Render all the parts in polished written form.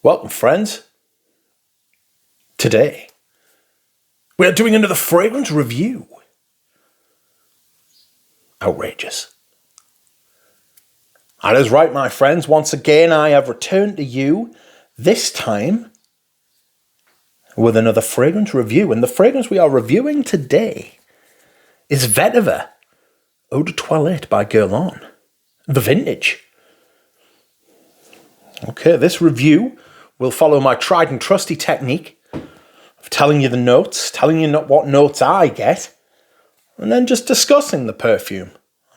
Welcome, friends. Today, we are doing another fragrance review. Outrageous. That is right, my friends. Once again, I have returned to you, this time with another fragrance review. And the fragrance we are reviewing today is Vetiver Eau de Toilette by Guerlain, the vintage. Okay, this review will follow my tried and trusty technique of telling you the notes, telling you what notes I get, and then just discussing the perfume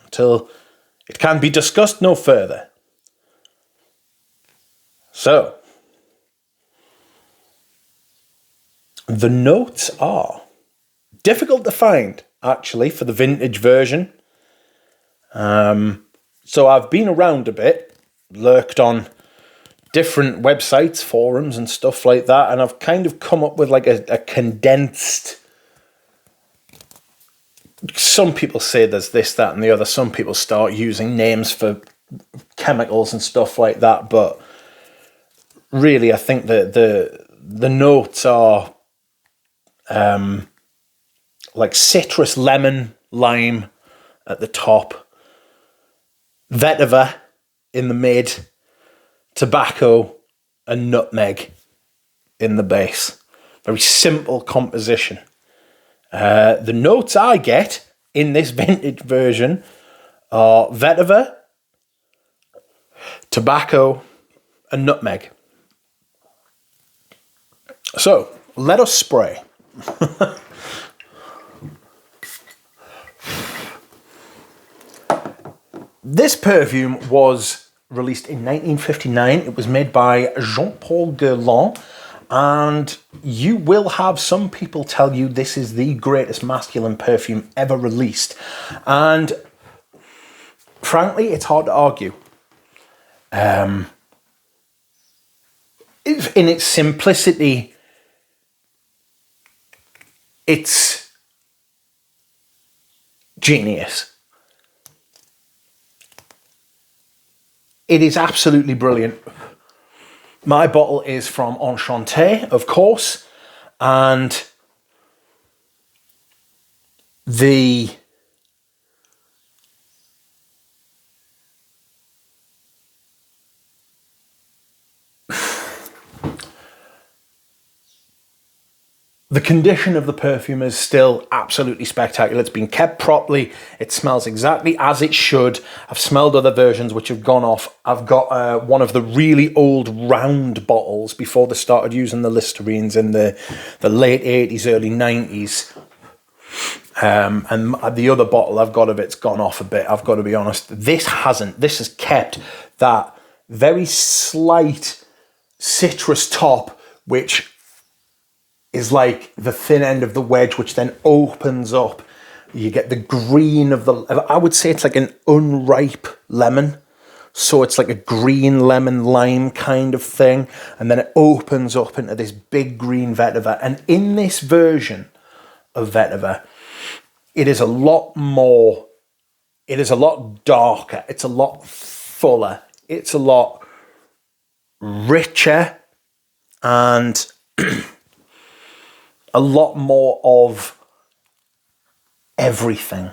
until it can be discussed no further. So, the notes are difficult to find, actually, for the vintage version. So I've been around a bit, lurked on different websites, forums and stuff like that, and I've kind of come up with like a condensed... Some people say there's this, that and the other. Some people start using names for chemicals and stuff like that, but really I think that the notes are like citrus, lemon, lime at the top, vetiver in the mid, tobacco and nutmeg in the base. Very simple composition. The notes I get in this vintage version are vetiver, tobacco and nutmeg. So, let us spray. This perfume was released in 1959. It was made by Jean-Paul Guerlain, and you will have some people tell you this is the greatest masculine perfume ever released. And frankly, it's hard to argue. In its simplicity, it's genius. It is absolutely brilliant. My bottle is from Enchanté, of course, and the condition of the perfume is still absolutely spectacular. It's been kept properly. It smells exactly as it should. I've smelled other versions which have gone off. I've got one of the really old round bottles before they started using the Listerines in the late 80s, early 90s. And the other bottle I've got of it's gone off a bit, I've got to be honest. This hasn't. This has kept that very slight citrus top, which is like the thin end of the wedge, which then opens up. You get the green of I would say it's like an unripe lemon. So it's like a green lemon lime kind of thing. And then it opens up into this big green vetiver. And in this version of vetiver, it is a lot darker. It's a lot fuller. It's a lot richer and a lot more of everything.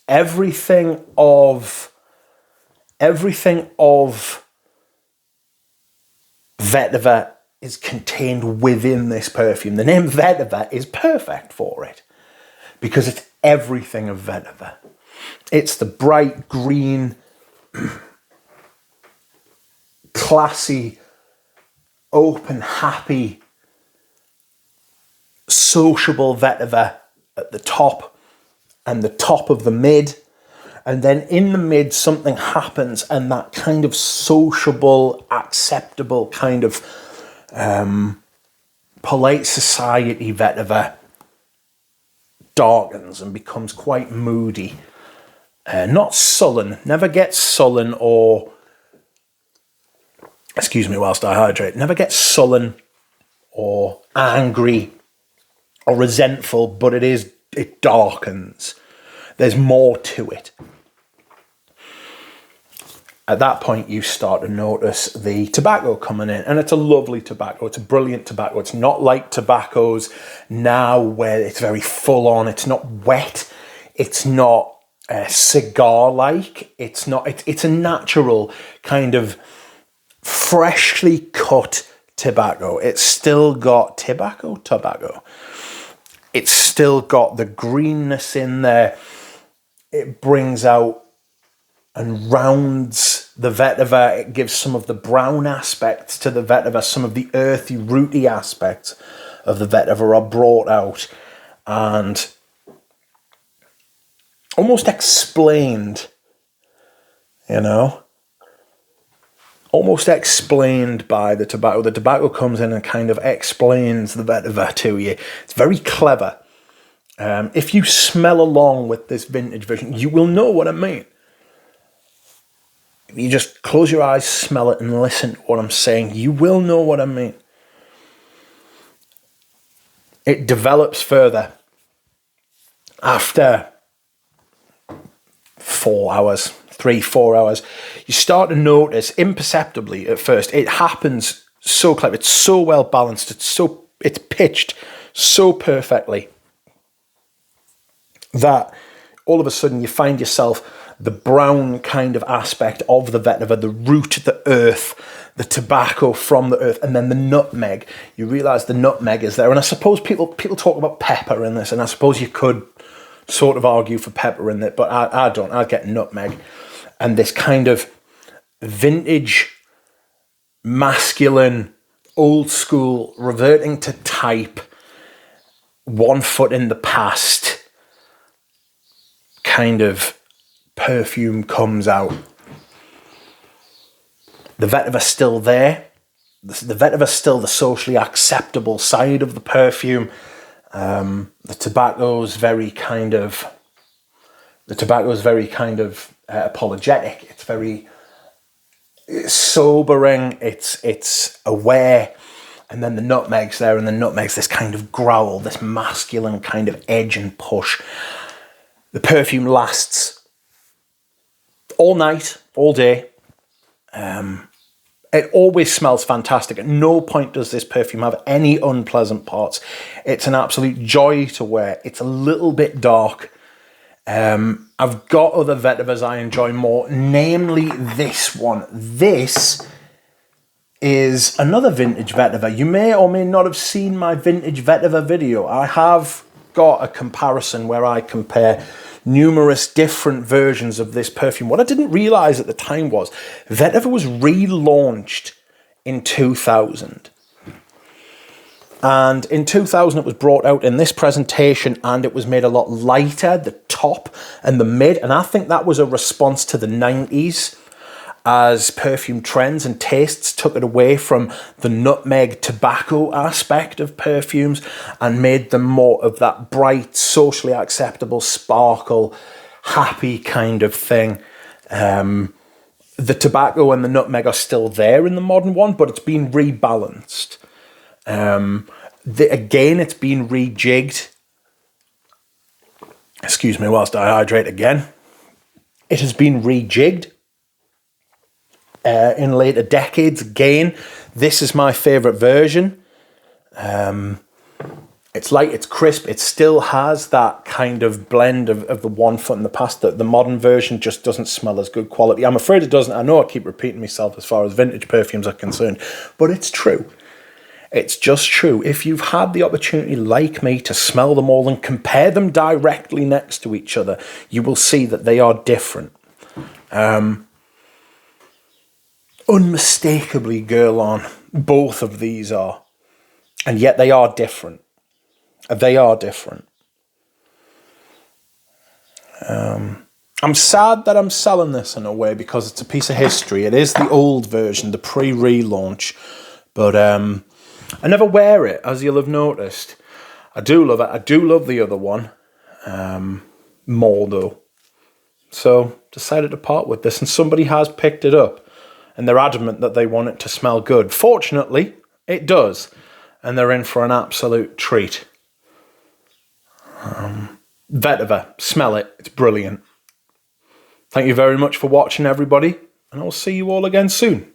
Everything of vetiver is contained within this perfume. The name vetiver is perfect for it because it's everything of vetiver. It's the bright green, classy, open, happy, sociable vetiver at the top and the top of the mid, and then in the mid something happens and that kind of sociable, acceptable kind of polite society vetiver darkens and becomes quite moody. Not sullen, never gets sullen or, excuse me whilst I hydrate, never gets sullen or angry or resentful, but it darkens. There's more to it. at that point you start to notice the tobacco coming in, and it's a lovely tobacco. It's a brilliant tobacco. It's not like tobaccos now where it's very full on. It's not wet. It's not cigar-like. It's a natural kind of freshly cut tobacco. It's still got tobacco. It's still got the greenness in there. It brings out and rounds the vetiver. It gives some of the brown aspects to the vetiver. Some of the earthy, rooty aspects of the vetiver are brought out and almost explained, almost explained by the tobacco. The tobacco comes in and kind of explains the vetiver to you. It's very clever. If you smell along with this vintage version, you will know what I mean. If you just close your eyes, smell it, and listen to what I'm saying, you will know what I mean. It develops further after 4 hours, 3-4 hours. You start to notice imperceptibly at first. It happens so clever. It's so well balanced. It's pitched so perfectly that all of a sudden you find yourself the brown kind of aspect of the vetiver, the root, the earth, the tobacco from the earth, and then the nutmeg. You realise the nutmeg is there. And I suppose people talk about pepper in this, and I suppose you could sort of argue for pepper in it, but I don't. I get nutmeg. And this kind of vintage, masculine, old school, reverting to type, 1 foot in the past kind of perfume comes out. The vetiver's still there. The vetiver's still the socially acceptable side of the perfume. The tobacco's very kind of apologetic. It's very sobering. It's aware. And then the nutmeg's there, and the nutmeg's this kind of growl, this masculine kind of edge and push. The perfume lasts all night, all day. It always smells fantastic. At no point does this perfume have any unpleasant parts. It's an absolute joy to wear. It's a little bit dark. I've got other vetivers I enjoy more, namely this one. This is another vintage vetiver. You may or may not have seen my vintage vetiver video. I have got a comparison where I compare numerous different versions of this perfume. What I didn't realise at the time was vetiver was relaunched in 2000. And in 2000 it was brought out in this presentation, and it was made a lot lighter, the top and the mid. And I think that was a response to the 90s as perfume trends and tastes took it away from the nutmeg tobacco aspect of perfumes and made them more of that bright, socially acceptable, sparkle, happy kind of thing. The tobacco and the nutmeg are still there in the modern one, but it's been rebalanced. Again, it's been rejigged. Excuse me whilst I hydrate again. It has been rejigged in later decades. Again, this is my favourite version. It's light, it's crisp, it still has that kind of blend of the 1 foot in the past. The modern version just doesn't smell as good quality. I'm afraid it doesn't. I know I keep repeating myself as far as vintage perfumes are concerned, but it's true. It's just true. If you've had the opportunity, like me, to smell them all and compare them directly next to each other, you will see that they are different. Unmistakably Guerlain, both of these are. And yet they are different. They are different. I'm sad that I'm selling this in a way because it's a piece of history. It is the old version, the pre-relaunch. But I never wear it, as you'll have noticed. I do love it. I do love the other one more, though. So decided to part with this, and somebody has picked it up. And they're adamant that they want it to smell good. Fortunately, it does. And they're in for an absolute treat. Vetiver, smell it. It's brilliant. Thank you very much for watching, everybody. and I'll see you all again soon.